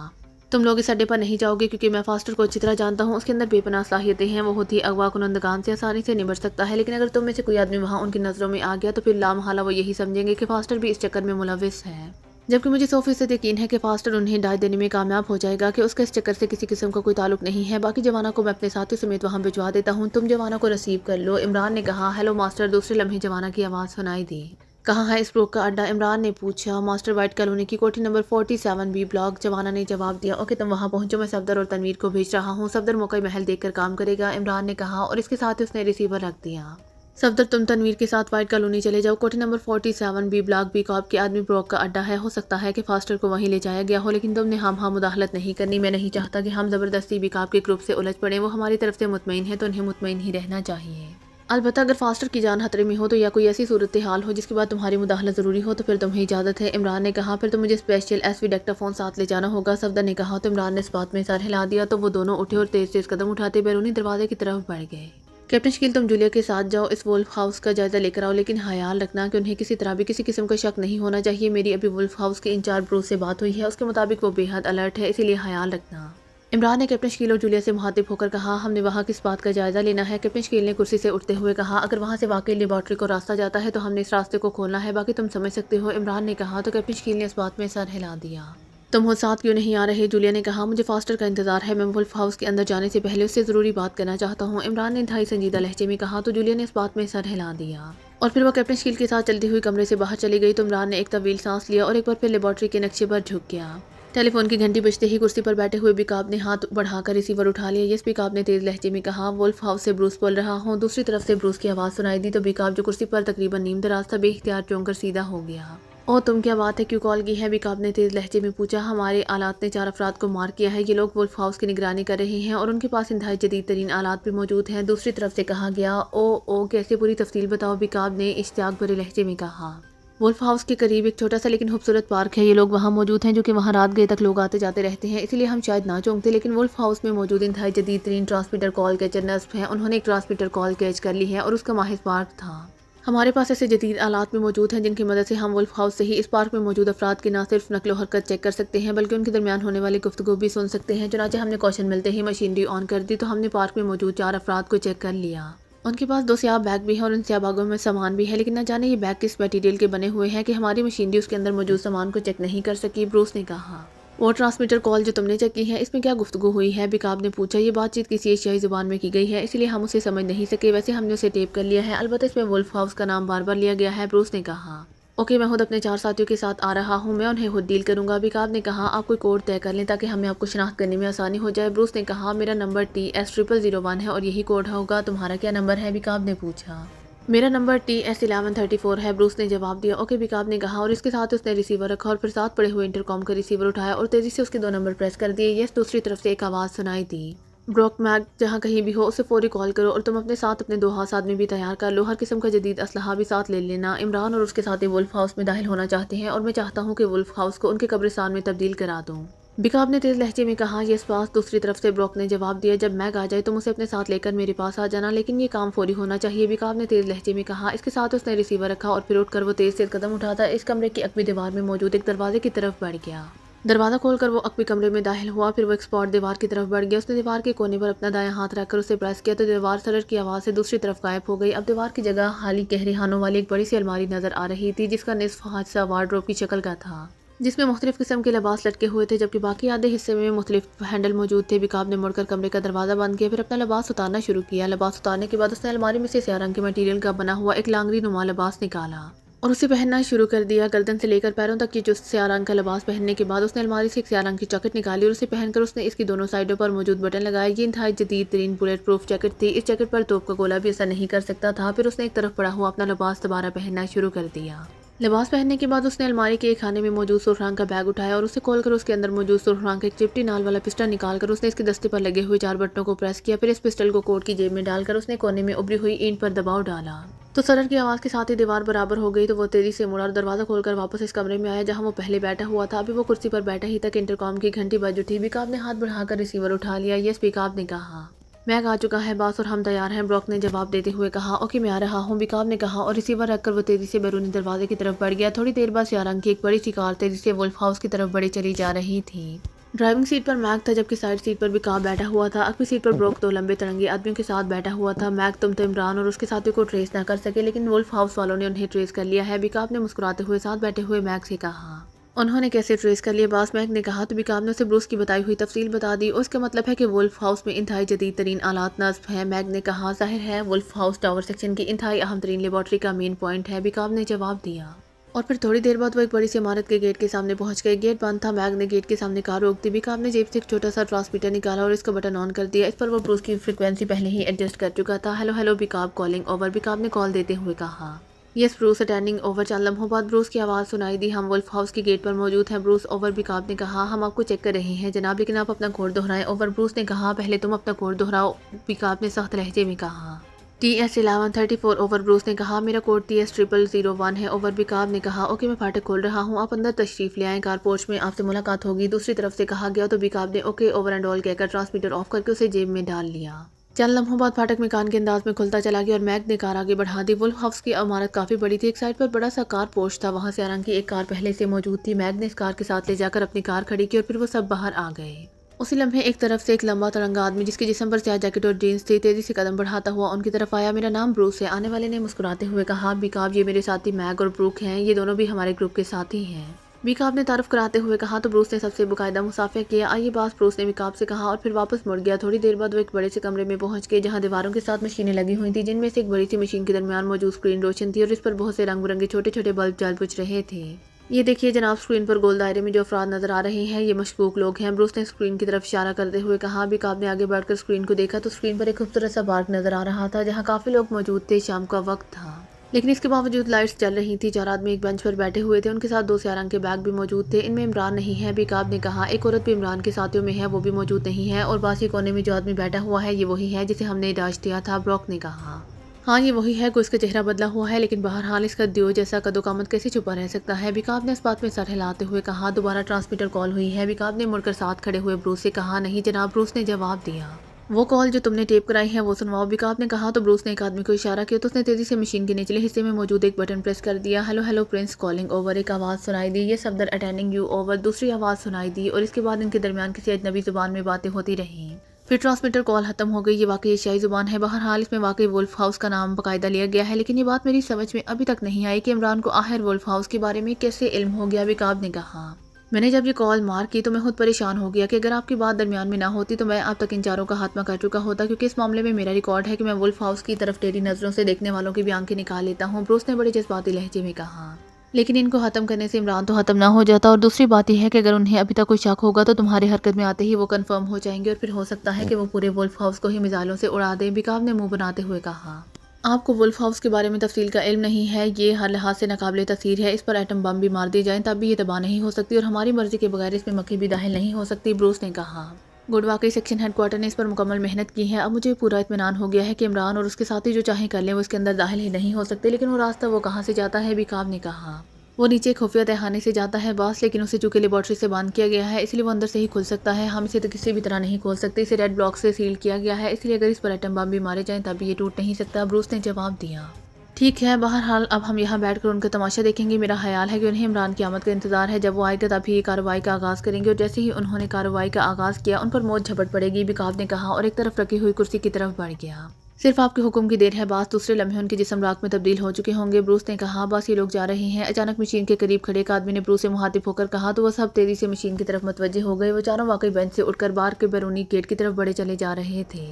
तुम लोग इस अड्डे पर नहीं जाओगे क्योंकि मैं फास्टर को अच्छी तरह जानता हूँ, उसके अंदर बेपनाह सलाहियतें हैं, वो होती अगवा कुनंदगान से आसानी से निबट सकता है, लेकिन अगर तुम में से कोई आदमी वहाँ उनकी नज़रों में आ गया तो फिर लामहाला वो यही समझेंगे कि फास्टर भी इस चक्कर में मुलविस है, जबकि मुझे 100% यकीन है कि फास्टर उन्हें डाय देने में कामयाब हो जाएगा कि उसका इस चक्कर से किसी किस्म का कोई ताल्लुक नहीं है। बाकी जवाना को मैं अपने साथियों समेत वहाँ भिजवा देता हूँ, तुम जवाना को रिसीव कर लो, इमरान ने कहा। हेलो मास्टर, दूसरे लम्हे जवाना की आवाज़ सुनाई दी। कहाँ है इस ब्रोक का अड्डा, इमरान ने पूछा। मास्टर, वाइट कॉलोनी की कोठी नंबर 47 बी ब्लॉक, जवाना ने जवाब दिया। ओके, तुम वहाँ पहुँचो, मैं सफदर और तनवीर को भेज रहा हूँ, सफदर मौका महल देखकर काम करेगा, इमरान ने कहा और इसके साथ उसने रिसीवर रख दिया। सफदर, तुम तनवीर के साथ वाइट कॉलोनी चले जाओ, कोठी number 47 B block B cop के आदमी ब्रोक का अड्डा है, हो सकता है कि फास्टर को वहीं ले जाया गया हो, लेकिन तुमने हम मुदाखलत नहीं करनी, मैं नहीं चाहता कि हम ज़बरदस्ती बी कॉप के ग्रुप से उलझ पड़े, वो हमारी तरफ से मुतमईन है तो उन्हें मुतमईन ही रहना चाहिए। अलबत्ता अगर फास्टर की जान खतरे में हो तो या कोई ऐसी सूरत हाल हो जिसके बाद तुम्हारी मुदाखलत ज़रूरी हो तो फिर तुम्हें इजाज़त है, इमरान ने कहा। फिर तो मुझे स्पेशल एसवी डेक्टाफोन साथ ले जाना होगा, सफदर ने कहा। तो इमरान ने इस बात में सर हिला दिया तो वो दोनों उठे और तेज़ तेज़ कदम उठाते बैरूनी दरवाजे की तरफ बढ़ गए। कैप्टन शकील, तुम जूलिया के साथ जाओ, इस वुल्फ हाउस का जायजा लेकर आओ, लेकिन ख्याल रखना कि उन्हें किसी तरह भी किसी किस्म का शक नहीं होना चाहिए। मेरी अभी वुल्फ हाउस के इंचार्ज ब्रूस से बात हुई है, उसके मुताबिक वो बेहद अलर्ट है, इसीलिए ख्याल रखना। इमरान ने कैप्टन शकील और जूलिया से मुखातिब होकर कहा, हमने वहाँ किस बात का जायजा लेना है। कैप्टन शकील ने कुर्सी से उठते हुए कहा, अगर वहाँ से वाकई लेबॉर्ट्री को रास्ता जाता है तो हमने इस रास्ते को खोलना है, बाकी तुम समझ सकते हो। इमरान ने कहा तो कैप्टन शकील ने इस बात में सर हिला दिया। तुम हो साथ क्यों नहीं आ रहे? जूलिया ने कहा, मुझे फास्टर का इंतजार है, मैं वुल्फ हाउस के अंदर जाने से पहले उससे ज़रूरी बात करना चाहता हूँ। इमरान ने इंतहाई संजीदा लहजे में कहा तो जूलिया ने इस बात में सर हिला दिया और फिर वो कैप्टन शकील के साथ चलती हुई कमरे से बाहर चली गई। तो इमरान ने एक तवील सांस लिया और एक बार फिर लेबॉर्ट्री के नक्शे पर झुक गया। टेलीफोन की घंटी बजते ही कुर्सी पर बैठे हुए बिकाब ने हाथ बढ़ाकर रिसीवर उठा लिया। यस, बिकाब ने तेज लहजे में कहा, वुल्फ हाउस से ब्रूस बोल रहा हूँ। दूसरी तरफ से ब्रूस की आवाज़ सुनाई दी तो बिकाब, जो कुर्सी पर तकरीबन नीम दराज था, बेख्तियार चौंक कर सीधा हो गया। ओ तुम, क्या बात है, क्यों कॉल की है? बिकाब ने तेज लहजे में पूछा। हमारे आलात ने 4 अफराद को मार किया है, ये लोग वुल्फ हाउस की निगरानी कर रहे हैं और उनके पास इंतहाई जदीद तरीन आलात भी मौजूद हैं। दूसरी तरफ से कहा गया। ओ कैसे? पूरी तफसील बताओ, बिकाब ने इश्तियाक भरे लहजे में कहा। वुल्फ हाउस के करीब एक छोटा सा लेकिन खूबसूरत पार्क है, ये लोग वहाँ मौजूद हैं, जो कि वहाँ रात गए तक लोग आते जाते रहते हैं, इसलिए हम शायद ना चौंकते। लेकिन वुल्फ हाउस में मौजूद इंतहाई जदीद तरीन ट्रांसमीटर कॉल कैचर नस्ब हैं। उन्होंने एक ट्रांसमीटर कॉल कैच कर ली है और उसका माहिर पार्क था। हमारे पास ऐसे जदीद आलात भी मौजूद हैं जिनकी मदद से हम वुल्फ हाउस से ही इस पार्क में मौजूद अफराद की न सिर्फ नकलो हरकत चेक कर सकते हैं, बल्कि उनके दरमियान होने वाली गुफ्तगू भी सुन सकते हैं। चुनांचे हमने कौशन मिलते ही मशीनरी ऑन कर दी तो हमने पार्क में मौजूद 4 अफराद को चेक कर लिया। उनके पास 2 स्याह बैग भी हैं और उन स्याह बैगों में सामान भी है, लेकिन न जाने ये बैग किस मटेरियल के बने हुए हैं कि हमारी मशीनरी उसके अंदर मौजूद सामान को चेक नहीं कर सकी। ब्रूस ने कहा, वो ट्रांसमीटर कॉल जो तुमने चेक की है, इसमें क्या गुफ्तगू हुई है? बिकाब ने पूछा। ये बातचीत किसी एशियाई ज़ुबान में की गई है, इसलिए हम उसे समझ नहीं सके। वैसे हमने उसे टेप कर लिया है, अलबत्ता इसमें वुल्फ हाउस का नाम बार बार लिया गया है। ब्रूस ने कहा, ओके, मैं खुद अपने 4 साथियों के साथ आ रहा हूँ, मैं उन्हें खुद डील करूंगा। बिकाब ने कहा, आप कोई कोड तय कर लें ताकि हमें आपको शनाख्त करने में आसानी हो जाए। ब्रूस ने कहा, मेरा नंबर TS0001 है और यही कोड होगा। तुम्हारा क्या नंबर है? बिकाब ने पूछा। मेरा नंबर TS1134 है, ब्रूस ने जवाब दिया। ओके, बिकाब ने कहा और इसके साथ उसने रिसीवर रखा और फिर साथ पड़े हुए इंटरकॉम का रिसीवर उठाया और तेजी से उसके 2 नंबर प्रेस कर दिए। यस, दूसरी तरफ से एक आवाज़ सुनाई दी, ब्रोक मैग जहाँ कहीं भी हो उसे फौरी कॉल करो और तुम अपने साथ अपने 2 हाथ आदमी भी तैयार कर लो, हर किस्म का जदीद असलहा भी साथ ले लेना। इमरान और उसके साथी वुल्फ हाउस में दाखिल होना चाहते हैं और मैं चाहता हूँ कि वुल्फ हाउस को उनके कब्रिस्तान में तब्दील करा दूँ। बिकाब ने तेज लहजे में कहा। यस पास। दूसरी तरफ से ब्रोक ने जवाब दिया, जब मैग आ जाए तुम उसे अपने साथ लेकर मेरे पास आ जाना, लेकिन ये काम फौरी होना चाहिए। बिकाब ने तेज लहजे में कहा। इसके साथ उसने रिसीवर रखा और फिर उठकर वो तेज कदम उठाता इस कमरे की अकबी दीवार में मौजूद एक दरवाजे की तरफ बढ़ गया। दरवाज़ा खोलकर वो अकबी कमरे में दाखिल हुआ, फिर वो एक स्पॉट दीवार की तरफ बढ़ गया। उसने दीवार के कोने पर अपना दायां हाथ रखकर उसे प्रेस किया तो दीवार सरर की आवाज़ से दूसरी तरफ गायब हो गई। अब दीवार की जगह खाली गहरे खानों वाली एक बड़ी सी अलमारी नजर आ रही थी, जिसका निस्फ हादसा वार्डरोब की शक्ल का था, जिसमें मुख्तलिफ किस्म के लिबास लटके हुए थे, जबकि बाकी आधे हिस्से में मुख्तलिफ हैंडल मौजूद थे। बिकाब ने मुड़कर कमरे का दरवाज़ा बंद किया, फिर अपना लिबास उतारना शुरू किया। लिबास उतारने के बाद उसने अलमारी में से स्याह रंग के मटीरियल का बना हुआ एक लांगरी नुमा लिबास निकाला और उसे पहनना शुरू कर दिया। गर्दन से लेकर पैरों तक की जो स्याह रंग का लिबास पहनने के बाद उसने अलमारी से एक स्याह रंग की जैकेट निकाली और उसे पहनकर उसने इसकी दोनों साइडों पर मौजूद बटन लगाए। ये इंतहाई जदीद तरीन बुलेट प्रूफ जैकेट थी, इस जैकेट पर तोप का गोला भी असर नहीं कर सकता था। फिर उसने एक तरफ पड़ा हुआ अपना लिबास दोबारा पहनना शुरू कर दिया। लिबास पहनने के बाद उसने अलमारी के एक खाने में मौजूद सुर्ख रंग का बैग उठाया और उसे खोलकर उसके अंदर मौजूद सुर्ख रंग का एक चिपटी नाल वाला पिस्टल निकालकर उसने इसके दस्ते पर लगे हुए 4 बटनों को प्रेस किया। फिर इस पिस्टल को कोट की जेब में डालकर उसने कोने में उभरी हुई ईंट पर दबाव डाला तो सरर की आवाज़ के साथ ही दीवार बराबर हो गई। तो वो तेजी से मुड़ा और दरवाज़ा खोलकर वापस इस कमरे में आया जहाँ वो पहले बैठा हुआ था। अभी वो कुर्सी पर बैठा ही तक इंटरकॉम की घंटी बज उठी। बिकाब ने हाथ बढ़ाकर रिसीवर उठा लिया। यस, बिकाब ने कहा, मैग आ चुका है बॉस और हम तैयार हैं, ब्रॉक ने जवाब देते हुए कहा। ओके, मैं आ रहा हूँ, बिकाब ने कहा और रिसीवर रखकर वो तेजी से बैरूनी दरवाजे की तरफ बढ़ गया। थोड़ी देर बाद स्याह रंग की एक बड़ी सी कार तेजी से वुल्फ हाउस की तरफ बढ़ी चली जा रही थी। ड्राइविंग सीट पर मैग था, जबकि साइड सीट पर बिकाब बैठा हुआ था। अगली सीट पर ब्रॉक 2 लंबे तिरंगे आदमियों के साथ बैठा हुआ था। मैग तुम तो इमरान और उसके साथियों को ट्रेस ना कर सके, लेकिन वुल्फ हाउस वालों ने उन्हें ट्रेस कर लिया है। बिकाब ने मुस्कुराते हुए साथ बैठे हुए मैग से कहा। उन्होंने कैसे ट्रेस कर लिया बॉस? मैग ने कहा। तो बिकाब ने उसे ब्रूस की बताई हुई तफसील बता दी। उसका मतलब है कि वुल्फ हाउस में इंतहाई जदीद तरीन आलात नस्ब हैं। मैग ने कहा, जाहिर है वुल्फ हाउस टावर सेक्शन की इंतहाई अहम तरीन लेबॉर्ट्री का मेन पॉइंट है, बिकाब ने जवाब दिया। और फिर थोड़ी देर बाद वो एक बड़ी सी इमारत के गेट के सामने पहुंच गए। गेट बंद था। मैग ने गेट के सामने कार रोक दी। बिकाब ने जेब से एक छोटा सा ट्रांसमीटर निकाला और इसका बटन ऑन कर दिया। इस पर वो ब्रूस की फ्रिक्वेंसी पहले ही एडजस्ट कर चुका था। हेलो हेलो बिकाब, कॉलिंग ओवर, बिकाब ने कॉल देते हुए कहा। Yes Bruce, attending over. 4 लम्हों बाद ब्रूस की आवाज़ सुनाई दी। हम वुल्फ हाउस की गेट पर मौजूद हैं। Bruce over. बिकाब ने कहा, हम आपको चेक कर रहे हैं जनाब, लेकिन आप अपना कोड दोहराएं। ओवर। ब्रूस ने कहा, पहले तुम अपना कोड दोहराओ, बिकाब ने सख्त लहजे में कहा। TS1134 over. ब्रूस ने कहा, मेरा कोड TS0001 है। ओवर। बिकाब ने कहा, ओके, मैं फाटक खोल रहा हूँ, आप अंदर तशरीफ ले आएँ, कार पोर्च में आपसे मुलाकात होगी। दूसरी तरफ से कहा गया तो बिकाब ने ओके ओवर एंड ऑल कहकर ट्रांसमीटर ऑफ करके उसे जेब में डाल लिया। 4 लम्हों बाद फाटक में कान के अंदाज में खुलता चला गया और मैग ने कार आगे बढ़ा दी। वुल्फ हाउस की इमारत काफ़ी बड़ी थी। एक साइड पर बड़ा सा कार पोर्च था, वहाँ से रंग की एक कार पहले से मौजूद थी। मैग ने इस कार के साथ ले जाकर अपनी कार खड़ी की और फिर वो सब बाहर आ गए। उसी लम्हे एक तरफ से एक लंबा तिरंगा आदमी जिसके जिस्म पर स्याह जैकेट और जीन्स थी तेजी से कदम बढ़ाता हुआ उनकी तरफ आया। मेरा नाम ब्रूस है, आने वाले ने मुस्कुराते हुए कहा। बीकाब, ये मेरे साथी मैग और ब्रूक हैं, ये दोनों भी हमारे ग्रुप के साथी हैं। बीकाब ने तारुफ कराते हुए कहा तो ब्रूस ने सबसे बाकायदा मुसाफिया किया। आइए बास, ब्रूस ने बीकाब से कहा और फिर वापस मुड़ गया। थोड़ी देर बाद वो एक बड़े से कमरे में पहुंच गए जहां दीवारों के साथ मशीनें लगी हुई थी, जिनमें से एक बड़ी सी मशीन के दरमियान मौजूद स्क्रीन रोशन थी और इस पर बहुत से रंग बिरंगे छोटे छोटे बल्ब जल बुझ रहे थे। ये देखिए जनाब, स्क्रीन पर गोल दायरे में जो अफराद नजर आ रहे हैं ये मशकूक लोग हैं, ब्रूस ने स्क्रीन की तरफ इशारा करते हुए कहा। बीकाब ने आगे बढ़कर स्क्रीन को देखा तो स्क्रीन पर एक खूबसूरत सा पार्क नजर आ रहा था जहां काफी लोग मौजूद थे। शाम का वक्त था लेकिन इसके बावजूद लाइट्स चल रही थी। 4 आदमी एक बेंच पर बैठे हुए थे, उनके साथ 2 स्याह रंग के बैग भी मौजूद थे। इनमें इमरान नहीं है, बीकाब ने कहा। एक औरत भी इमरान के साथियों में है, वो भी मौजूद नहीं है। और बासी कोने में जो आदमी बैठा हुआ है ये वही है जिसे हमने इजाज़त दिया था, ब्रॉक ने कहा। हाँ ये वही है, कोई इसका चेहरा बदला हुआ है लेकिन बहरहाल इसका दियो जैसा कदोकामत कैसे छुपा रह सकता है। बीकाब ने इस बात में सर हिलाते हुए कहा। दोबारा ट्रांसमीटर कॉल हुई है, बीकाब ने मुड़कर साथ खड़े हुए ब्रूस से कहा। नहीं जनाब, ब्रूस ने जवाब दिया। वो कॉल जो तुमने टेप कराई है वो सुनवाओ, बीकाब ने कहा। तो ब्रूस ने एक आदमी को इशारा किया तो उसने तेजी से मशीन के निचले हिस्से में मौजूद एक बटन प्रेस कर दिया। Hello hello Prince, calling over, एक आवाज़ सुनाई दी। ये सफदर अटेंडिंग यू ओवर, दूसरी आवाज़ सुनाई दी और इसके बाद इनके दरमियान किसी अजनबी जुबान में बातें होती रहीं। फिर ट्रांसमीटर कॉल खत्म हो गई। ये वाकई एशियाई जुबान है, बहरहाल इसमें वाकई वुल्फ हाउस का नाम बाकायदा लिया गया है। लेकिन ये बात मेरी समझ में अभी तक नहीं आई कि इमरान को आखिर वुल्फ हाउस के बारे में कैसे इल्म हो गया, बीकाब ने कहा। मैंने जब ये कॉल मार की तो मैं खुद परेशान हो गया कि अगर आपकी बात दरमियान में ना होती तो मैं अब तक इन चारों का खात्मा कर चुका होता, क्योंकि इस मामले में मेरा रिकॉर्ड है कि मैं वुल्फ हाउस की तरफ टेढ़ी नजरों से देखने वालों की भी आंखें निकाल लेता हूँ, ब्रूस ने बड़े जज्बाती लहजे में कहा। लेकिन इनको खत्म करने से इमरान तो खत्म ना हो जाता, और दूसरी बात यह है कि अगर उन्हें अभी तक कोई शक होगा तो तुम्हारी हरकत में आते ही वो कंफर्म हो जाएंगे और फिर हो सकता है कि वो पूरे वुल्फ हाउस को ही मिसाइलों से उड़ा दें, बीकाब ने मुंह बनाते हुए कहा। आपको वुल्फ हाउस के बारे में तफसील का इल्म नहीं है, ये हर लिहाज से नाकाबिले तस्वीर है। इस पर एटम बम भी मार दिए जाएं तब भी ये तबाह नहीं हो सकती और हमारी मर्जी के बगैर इसमें मक्खी भी दाखिल नहीं हो सकती, ब्रूस ने कहा। गुड, वाकई सेक्शन हेडक्वार्टर ने इस पर मुकम्मल मेहनत की है। अब मुझे पूरा इत्मीनान हो गया है कि इमरान और उसके साथी जो चाहें कर लें वो इसके अंदर दाखिल ही नहीं हो सकते। लेकिन वो रास्ता वो कहाँ से जाता है, बीकाब ने कहा। वो नीचे खुफिया तहखाने से जाता है बॉस, लेकिन उसे चूंकि लेबॉर्ट्री से बंद किया गया है इसलिए वो अंदर से ही खुल सकता है। हम इसे तो किसी भी तरह नहीं खोल सकते, इसे रेड ब्लॉक से सील किया गया है, इसलिए अगर इस पर एटम बम भी मारे जाएं तब भी ये टूट नहीं सकता, ब्रूस ने जवाब दिया। ठीक है, बहरहाल अब हम यहाँ बैठकर उनका तमाशा देखेंगे। मेरा ख्याल है कि उन्हें इमरान की आमद का इंतजार है, जब वो आएगा तभी ये कार्रवाई का आगाज़ करेंगे और जैसे ही उन्होंने कार्रवाई का आगाज़ किया उन पर मौत झपट पड़ेगी, बीकाब ने कहा और एक तरफ रखी हुई कुर्सी की तरफ बढ़ गया। सिर्फ आपके हुक्म की देर है बास, दूसरे लम्हे उनके जिस्म राख में तब्दील हो चुके होंगे, ब्रूस ने कहा। बस ये लोग जा रहे हैं। अचानक मशीन के करीब खड़े एक आदमी ने ब्रूस से मुहातिब होकर कहा तो वह सब तेजी से मशीन की तरफ मुतवज्जे हो गए। वो चारों वाकई बेंच से उठकर बाहर के बैरूनी गेट की तरफ बढ़े चले जा रहे थे।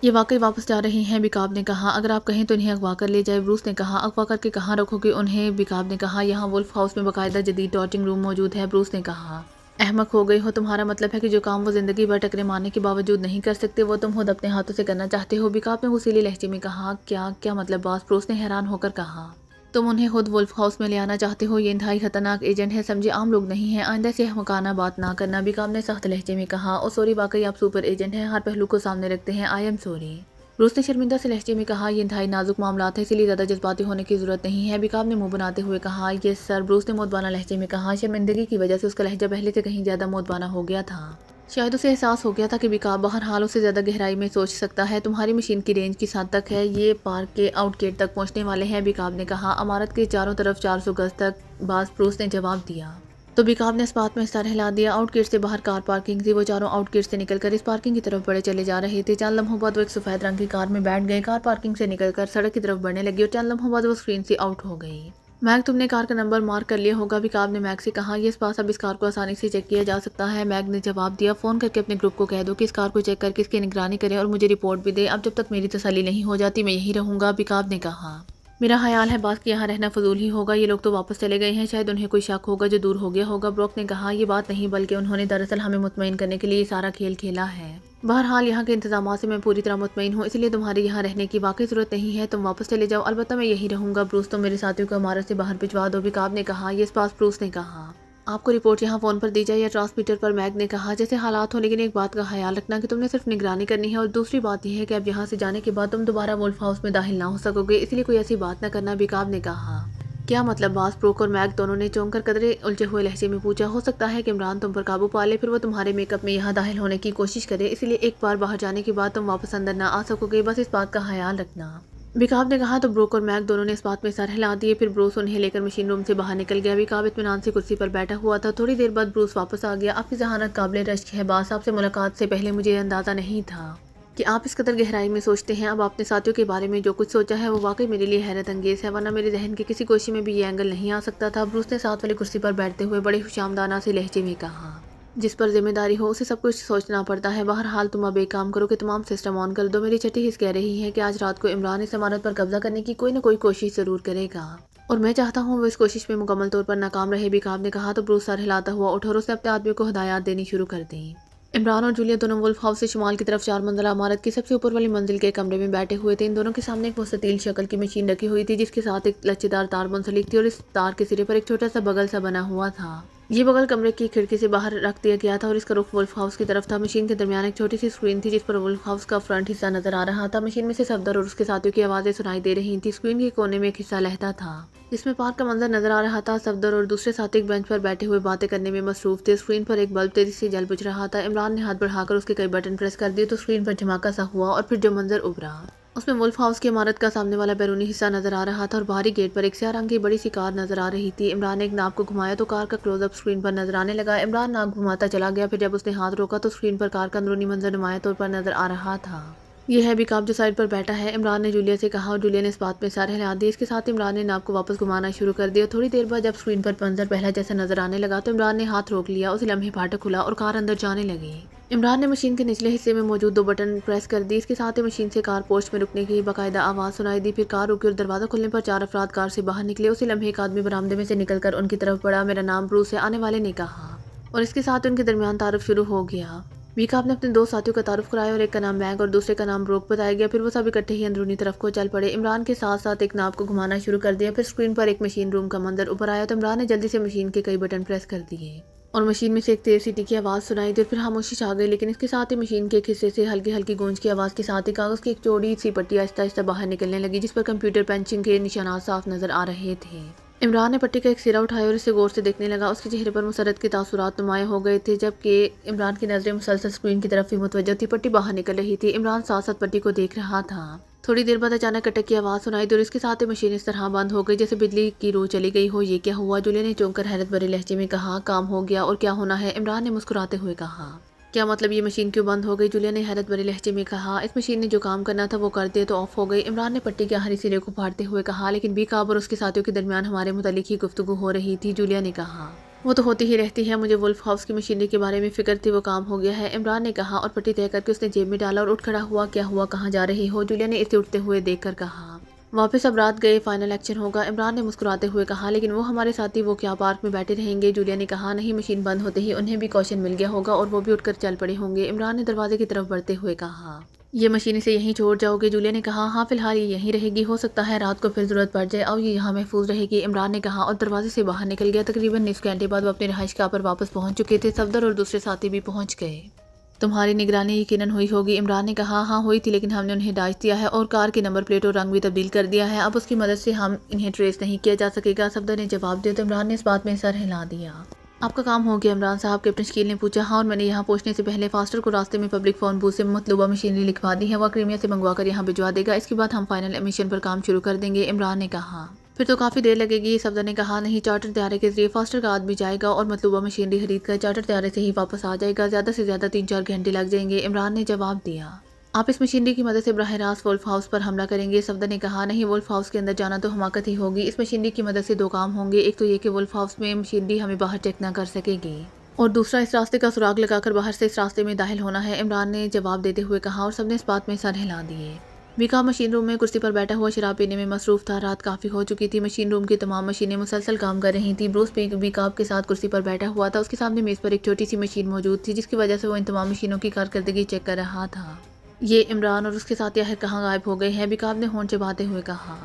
ये वाकई वापस जा रहे हैं, बीकाब ने कहा। अगर आप कहें तो इन्हें अगवा कर ले जाए, ब्रूस ने कहा। अगवा करके कहाँ रखोगे उन्हें, बीकाब ने कहा। यहाँ वुल्फ हाउस में बाकायदा जदीद टॉर्चिंग रूम मौजूद है, ब्रूस ने कहा। अहमक हो गई हो, तुम्हारा मतलब है कि जो काम वो जिंदगी भर टकरे मारने के बावजूद नहीं कर सकते वो तुम खुद अपने हाथों से करना चाहते हो, बीकाब ने गुस्सीले लहजे में कहा। क्या क्या मतलब बॉस, ब्रूस ने हैरान होकर कहा। तुम उन्हें खुद वुल्फ हाउस में ले आना चाहते हो, ये इंतहाई खतरनाक एजेंट है, समझे, आम लोग नहीं है, आइंदा से अहमकाना बात ना करना, बीकाब ने सख्त लहजे में कहा। ओ सॉरी, वाकई आप सुपर एजेंट हैं, हर पहलू को सामने रखते हैं, आई एम सॉरी, ब्रूस ने शर्मिंदा से लहजे में कहा। ये इंतहाई नाजुक मामला है इसलिए ज़्यादा जज्बाती होने की जरूरत नहीं है, बीकाब ने मुंह बनाते हुए कहा। ये सर, ब्रूस ने मोतबाना लहजे में कहा। शर्मिंदगी की वजह से उसका लहजा पहले से कहीं ज़्यादा मोतबाना हो गया था। शायद उसे एहसास हो गया था कि बीकाब बहरहाल उससे ज़्यादा गहराई में सोच सकता है। तुम्हारी मशीन की रेंज किस हद तक है, ये पार्क के आउटगेट तक पहुँचने वाले हैं, बीकाब ने कहा। इमारत के चारों तरफ 400 गज तक, बास, ब्रूस ने जवाब दिया। तो बीकाब ने इस बात में सर हिला दिया। आउटगेट से बाहर कार पार्किंग थी, वो चारों आउटगेट से निकलकर इस पार्किंग की तरफ बढ़े चले जा रहे थे। चंद लम्हों बाद वो एक सफ़ेद रंग की कार में बैठ गए, कार पार्किंग से निकलकर सड़क की तरफ बढ़ने लगी और चंद लम्हों बाद वो स्क्रीन से आउट हो गई। मैग, तुमने कार का नंबर मार्क कर लिया होगा, बीकाब ने मैग से कहा। ये इस पास अब इस कार को आसानी से चेक किया जा सकता है, मैग ने जवाब दिया। फ़ोन करके अपने ग्रुप को कह दो कि इस कार को चेक करके इसकी निगरानी करें और मुझे रिपोर्ट भी दे। अब जब तक मेरी तसल्ली नहीं हो जाती मैं यहीं रहूँगा, बीकाब ने कहा। मेरा ख्याल है बात कि यहाँ रहना फजूल ही होगा, ये लोग तो वापस चले गए हैं, शायद उन्हें कोई शक होगा जो दूर हो गया होगा, ब्रॉक ने कहा। ये बात नहीं, बल्कि उन्होंने दरअसल हमें मुतमईन करने के लिए सारा खेल खेला है। बहरहाल यहाँ के इंतजाम से मैं पूरी तरह मुतमईन हूँ, इसलिए तुम्हारे यहाँ रहने की वाकई ज़रूरत नहीं है, तुम वापस चले जाओ। अलबत्ता मैं यही रहूँगा, ब्रूस, तुम मेरे साथियों को इमारत से बाहर भिजवा दो, बीकाब ने कहा। ये इस पास, ब्रूस ने कहा। आपको रिपोर्ट यहाँ फ़ोन पर दी जाए या ट्रांसमीटर पर, मैग ने कहा। जैसे हालात हो, लेकिन एक बात का ख्याल रखना कि तुमने सिर्फ निगरानी करनी है और दूसरी बात यह है कि अब यहाँ से जाने के बाद तुम दोबारा वुल्फ हाउस में दाखिल ना हो सकोगे, इसलिए कोई ऐसी बात ना करना, बीकाब ने कहा। क्या मतलब बास, ब्रूक और मैग दोनों ने चौंक कर कदरे उलझे हुए लहजे में पूछा। हो सकता है कि इमरान तुम पर काबू पा ले, फिर वो तुम्हारे मेकअप में यहाँ दाखिल होने की कोशिश करे, इसलिए एक बार बाहर जाने के बाद तुम वापस अंदर ना आ सकोगे, बस इस बात का ख्याल रखना। बिकाब ने कहा तो ब्रूक और मैक दोनों ने इस बात में सर हिला दिए। फिर ब्रूस उन्हें लेकर मशीन रूम से बाहर निकल गया। बिकाब इत्मीनान से कुर्सी पर बैठा हुआ था। थोड़ी देर बाद ब्रूस वापस आ गया। आपकी जहानत काबिल रश्क है बास, आपसे मुलाकात से पहले मुझे अंदाज़ा नहीं था कि आप इस कदर गहराई में सोचते हैं। अब आपने साथियों के बारे में जो कुछ सोचा है वो वाकई मेरे लिए हैरत अंगेज़ है, वरना मेरे जहन की किसी कोशिश में भी ये एंगल नहीं आ सकता था। ब्रूस ने साथ वाली कुर्सी पर बैठते हुए बड़े खुशामदाना से लहजे में कहा, जिस पर जिम्मेदारी हो उसे सब कुछ सोचना पड़ता है। बहरहाल तुम अब एक काम करो कि तमाम सिस्टम ऑन कर दो। मेरी छठी हिस्स कह रही है कि आज रात को इमरान इस इमारत पर कब्जा करने की कोई न कोई कोशिश ज़रूर करेगा और मैं चाहता हूँ वो इस कोशिश में मुकम्मल तौर पर नाकाम रहे। बिकाब ने कहा तो ब्रूस सर हिलाता हुआ उठा और उसने अपने आदमी को हिदायत देनी शुरू कर दी। इमरान और जूलिया दोनों वुल्फ हाउस से शुमाल की तरफ 4 मंजिला इमारत की सबसे ऊपर वाली मंजिल के कमरे में बैठे हुए थे। इन दोनों के सामने एक मुस्ततील शक्ल की मशीन रखी हुई थी जिसके साथ एक लचीदार तार मुंसलिक थी और इस तार के सिरे पर एक छोटा सा बगल सा बना हुआ था। ये बगल कमरे की खिड़की से बाहर रख दिया गया था और इसका रुख वुल्फ हाउस की तरफ था। मशीन के दरमियान एक छोटी सी स्क्रीन थी जिस पर वुल्फ हाउस का फ्रंट हिस्सा नजर आ रहा था। मशीन में से सफदर और उसके साथियों की आवाज़ें सुनाई दे रही थी। स्क्रीन के कोने में एक हिस्सा लहता था जिसमें पार्क का मंजर नजर आ रहा था। सफदर और दूसरे साथी एक बेंच पर बैठे हुए बातें करने में मसरूफ थे। स्क्रीन पर एक बल्ब तेजी से जल बुझ रहा था। इमरान ने हाथ बढ़ाकर उसके कई बटन प्रेस कर दिए तो स्क्रीन पर धमाका सा हुआ और फिर जो मंजर उभरा उसमें वुल्फ हाउस की इमारत का सामने वाला बैरूनी हिस्सा नजर आ रहा था और बाहरी गेट पर एक स्याह रंग की बड़ी सी कार नजर आ रही थी। इमरान ने एक नाव को घुमाया तो कार का क्लोजअप स्क्रीन पर नजर आने लगा। इमरान नाव घुमाता चला गया। फिर जब उसने हाथ रोका तो स्क्रीन पर कार का अंदरूनी मंजर नुमाया तौर पर नजर आ रहा था। यह है बिकाब जो साइड पर बैठा है, इमरान ने जूलिया से कहा और जूलिया ने इस बात में सर हिला दिया। इसके साथ इमरान ने नाव को वापस घुमाना शुरू कर दिया। थोड़ी देर बाद जब स्क्रीन पर मंजर पहला जैसा नजर आने लगा तो इमरान ने हाथ रोक लिया। उस लम्हे फाटक खुला और कार अंदर जाने लगी। इमरान ने मशीन के निचले हिस्से में मौजूद 2 बटन प्रेस कर दी। इसके साथ ही मशीन से कार पोस्ट में रुकने की बाकायदा आवाज़ सुनाई दी। फिर कार रुकी और दरवाज़ा खुलने पर 4 अफराद कार से बाहर निकले। उसी लम्हे एक आदमी बरामदे में से निकलकर उनकी तरफ बढ़ा। मेरा नाम ब्रूस है, आने वाले ने कहा और इसके साथ उनके दरमियान तारुफ शुरू हो गया। बिकाब ने अपने 2 साथियों का तारुफ कराया और एक का नाम मैग और दूसरे का नाम ब्रूक बताया गया। फिर वो सब इकट्ठे ही अंदरूनी तरफ को चल पड़े। इमरान के साथ साथ एक नाव को घुमाना शुरू कर दिया। फिर स्क्रीन पर एक मशीन रूम का मंजर ऊपर आया तो इमरान ने जल्दी से मशीन के कई बटन प्रेस कर दिए और मशीन में से एक तेज सीटी की आवाज़ सुनाई दी। फिर खामोशी छा गई, लेकिन इसके साथ ही मशीन के एक हिस्से से हल्की हल्की गूंज की आवाज़ के साथ ही कागज़ की एक चौड़ी सी पट्टी आहिस्ता आहिस्ता बाहर निकलने लगी जिस पर कंप्यूटर पंचिंग के निशानात साफ नजर आ रहे थे। इमरान ने पट्टी का एक सिरा उठाया और इसे गौर से देखने लगा। उसके चेहरे पर मुसरत के तासुरात नुमाया हो गए थे जबकि इमरान की नज़रें मुसलसल स्क्रीन की तरफ भी मुतवज्जह थी। पट्टी बाहर निकल रही थी। इमरान साथ साथ पट्टी को देख रहा था। थोड़ी देर बाद अचानक कटक की आवाज़ सुनाई दी और इसके साथ ही मशीन इस तरह बंद हो गई जैसे बिजली की रो चली गई हो। ये क्या हुआ? जूलिया ने चौंक कर हैरत भरे लहजे में कहा। काम हो गया और क्या होना है? इमरान ने मुस्कुराते हुए कहा। क्या मतलब? ये मशीन क्यों बंद हो गई? जूलिया ने हैरत भरे लहजे में कहा। इस मशीन ने जो काम करना था वो कर दिया तो ऑफ हो गई। इमरान ने पट्टी के आखिरी सिरे को फाड़ते हुए कहा। लेकिन बिकाब और उसके साथियों के दरमियान हमारे मुतालिक ही गुफ्तगू हो रही थी। जूलिया ने कहा। वो तो होती ही रहती है, मुझे वुल्फ हाउस की मशीनरी के बारे में फिक्र थी, वो काम हो गया है, इमरान ने कहा और पट्टी तय करके उसने जेब में डाला और उठ खड़ा हुआ। क्या हुआ? कहाँ जा रही हो? जूलिया ने इसे उठते हुए देखकर कहा। वापस अब रात गए, फाइनल एक्शन होगा, इमरान ने मुस्कुराते हुए कहा। लेकिन वो हमारे साथी, वो क्या पार्क में बैठे रहेंगे? जूलिया ने कहा। नहीं, मशीन बंद होते ही उन्हें भी कौशन मिल गया होगा और वो भी उठकर चल पड़े होंगे। इमरान ने दरवाजे की तरफ बढ़ते हुए कहा। ये मशीन इसे यहीं छोड़ जाओगे? जूलिया ने कहा। हाँ, फिलहाल ये यहीं रहेगी, हो सकता है रात को फिर ज़रूरत पड़ जाए और ये यहाँ महफूज रहेगी, इमरान ने कहा और दरवाजे से बाहर निकल गया। तकरीबन निस्फ घंटे बाद वो अपने रहायशगाह पर वापस पहुँच चुके थे। सफदर और दूसरे साथी भी पहुँच गए। तुम्हारी निगरानी यकीनन हुई होगी, इमरान ने कहा। हाँ हुई थी, लेकिन हमने उन्हें डाच दिया है और कार के नंबर प्लेट और रंग भी तब्दील कर दिया है। अब उसकी मदद से हम इन्हें ट्रेस नहीं किया जा सकेगा, सफदर ने जवाब दिया। तो इमरान ने इस बात में सर हिला दिया। आपका काम हो गया इमरान साहब, कैप्टन शकील ने पूछा। हाँ, और मैंने यहाँ पहुँचने से पहले फास्टर को रास्ते में पब्लिक फ़ोन बूथ से मतलूबा मशीनरी लिखवा दी है, वह क्रीमिया से मंगवा कर यहाँ भिजवा देगा। इसके बाद हम फाइनल मिशन पर काम शुरू कर देंगे, इमरान ने कहा। फिर तो काफ़ी देर लगेगी, सफदर ने कहा। नहीं, चार्टर त्यारे के जरिए फास्टर का आदमी जाएगा और मतलूबा मशीनरी खरीद कर चार्टर त्यारे से ही वापस आ जाएगा। ज़्यादा से ज़्यादा 3-4 घंटे लग जाएंगे, इमरान ने जवाब दिया। आप इस मशीनरी की मदद से बराह रास्त वुल्फ हाउस पर हमला करेंगे, सफदर ने कहा। नहीं, वुल्फ हाउस के अंदर जाना तो हमाकत ही होगी। इस मशीनरी की मदद से 2 काम होंगे। एक तो ये कि वुल्फ हाउस में मशीनरी हमें बाहर चेक ना कर सकेगी और दूसरा इस रास्ते का सुराग लगाकर बाहर से इस रास्ते में दाखिल होना है, इमरान ने जवाब देते हुए कहा और सबने इस बात में सर हिला दिए। बिकाब मशीन रूम में कुर्सी पर बैठा हुआ शराब पीने में मसरूफ था। रात काफ़ी हो चुकी थी। मशीन रूम की तमाम मशीनें मुसलसल काम कर रही थीं। ब्रूस बिकाब के साथ कुर्सी पर बैठा हुआ था। उसके सामने मेज़ पर एक छोटी सी मशीन मौजूद थी जिसकी वजह से वो इन तमाम मशीनों की कारकर्दगी चेक कर रहा था। ये इमरान और उसके साथ आखिर कहाँ गायब हो गए हैं? बिकाब ने होंठ चबाते हुए कहा।